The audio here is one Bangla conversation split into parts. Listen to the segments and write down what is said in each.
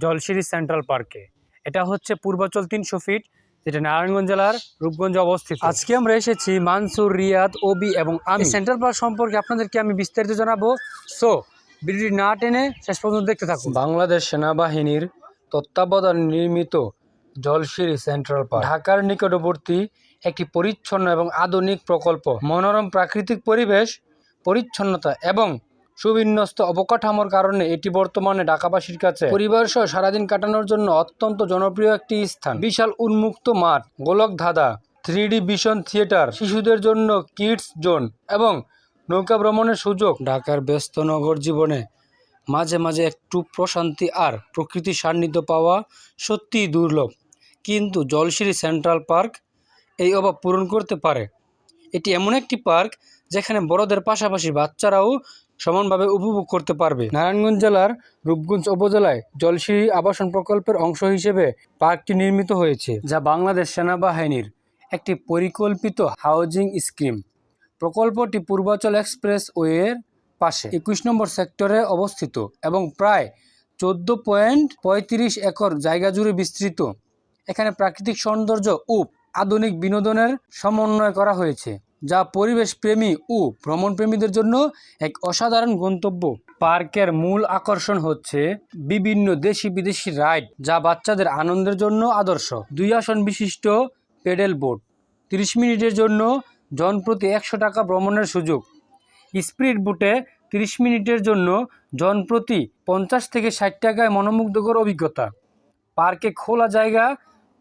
জলশিরি সেন্ট্রাল পার্কে। এটা হচ্ছে পূর্বাচল 300 ফিট, যেটা নারায়ণগঞ্জ জেলার রূপগঞ্জে অবস্থিত। আজকে আমরা এসেছি মানসুর, রিয়াদ, ওবি এবং আমি সেন্ট্রাল পার্ক সম্পর্কে আপনাদেরকে আমি বিস্তারিত জানাবো। সো ভিডিওটি না টেনে শেষ পর্যন্ত দেখতে থাকুন। বাংলাদেশ সেনাবাহিনীর তত্ত্বাবধানে নির্মিত জলশিরি সেন্ট্রাল পার্ক ঢাকার নিকটবর্তী একটি পরিচ্ছন্ন এবং আধুনিক প্রকল্প। মনোরম প্রাকৃতিক পরিবেশ, পরিচ্ছন্নতা এবং সুবিন্যস্ত অবকাঠামোর কারণে এটি বর্তমানে ঢাকাবাসীর কাছে পরিবার সহ সারাদিন কাটানোর জন্য অত্যন্ত জনপ্রিয় একটি স্থান। বিশাল উন্মুক্ত মাঠ, গোলক ধাঁধা, 3D ভিশন থিয়েটার, শিশুদের জন্য কিডস জোন এবং নৌকা ভ্রমণের সুযোগ। ঢাকার ব্যস্ত নগর জীবনে মাঝে মাঝে একটু প্রশান্তি আর প্রকৃতির সান্নিধ্য পাওয়া সত্যিই দুর্লভ, কিন্তু জলশিরি সেন্ট্রাল পার্ক এই অভাব পূরণ করতে পারে। এটি এমন একটি পার্ক যেখানে বড়দের পাশাপাশি বাচ্চারাও সমানভাবে উপভোগ করতে পারবে। নারায়ণগঞ্জ জেলার রূপগঞ্জ উপজেলায় জলশিরি আবাসন প্রকল্পের অংশ হিসেবে পার্কটি নির্মিত হয়েছে, যা বাংলাদেশ সেনাবাহিনীর একটি পরিকল্পিত হাউজিং স্কিম। প্রকল্পটি পূর্বাচল এক্সপ্রেসওয়ের পাশে 21 নম্বর সেক্টরে অবস্থিত এবং প্রায় 14.35 একর জায়গা জুড়ে বিস্তৃত। এখানে প্রাকৃতিক সৌন্দর্য ও আধুনিক বিনোদনের সমন্বয় করা হয়েছে, যা পরিবেশ প্রেমী ও ভ্রমণপ্রেমীদের জন্য এক অসাধারণ গন্তব্য। পার্কের মূল আকর্ষণ হচ্ছে বিভিন্ন দেশি বিদেশি রাইড, যা বাচ্চাদের আনন্দের জন্য আদর্শ। 2 আসন বিশিষ্ট পেডেল বোট, 30 মিনিটের জন্য জনপ্রতি 100 টাকা ভ্রমণের সুযোগ। স্পিড বোটে 30 মিনিটের জন্য জনপ্রতি 50 থেকে 60 টাকায় মনোমুগ্ধকর অভিজ্ঞতা। পার্কে খোলা জায়গা,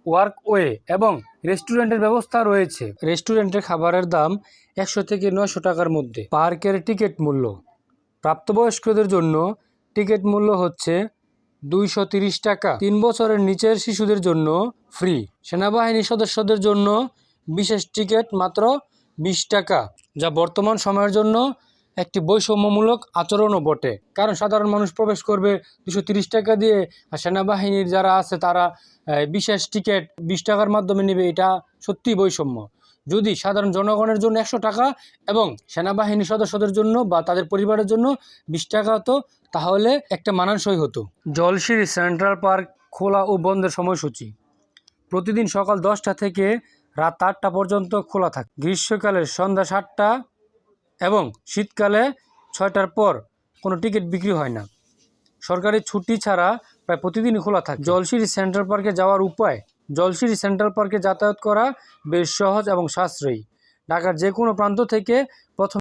ওয়ার্কওয়ে এবং রেস্টুরেন্টের ব্যবস্থা রয়েছে। রেস্টুরেন্টের খাবারের দাম 100 থেকে 900 টাকার মধ্যে। পার্কের টিকিট মূল্য, প্রাপ্তবয়স্কদের জন্য টিকিট মূল্য হচ্ছে 230 টাকা। 3 বছরের নিচের শিশুদের জন্য ফ্রি। সেনাবাহিনী সদস্যদের জন্য বিশেষ টিকিট মাত্র 20 টাকা, যা বর্তমান সময়ের জন্য একটি বৈষম্যমূলক আচরণও বটে, কারণ সাধারণ মানুষ প্রবেশ করবে 230 টাকা দিয়ে, আর সেনাবাহিনীর যারা আছে তারা বিশেষ টিকিট 20 টাকার মাধ্যমে নেবে। এটা সত্যিই বৈষম্য। যদি সাধারণ জনগণের জন্য 100 টাকা এবং সেনাবাহিনী সদস্যদের জন্য বা তাদের পরিবারের জন্য 20 টাকা হতো, তাহলে একটা মানানসই হতো। জলশিরি সেন্ট্রাল পার্ক খোলা ও বন্ধের সময়সূচি: প্রতিদিন সকাল 10টা থেকে রাত 8টা পর্যন্ত খোলা থাকে। গ্রীষ্মকালে সন্ধ্যা 7টা এবং শীতকালে 6টার পর কোনো টিকিট বিক্রি হয় না। সরকারি ছুটি ছাড়া প্রায় প্রতিদিনই খোলা থাকে। জলশিরি সেন্ট্রাল পার্কে যাওয়ার উপায়: জলশিরি সেন্ট্রাল পার্কে যাতায়াত করা বেশ সহজ এবং সাশ্রয়ী। ঢাকার যে কোনো প্রান্ত থেকে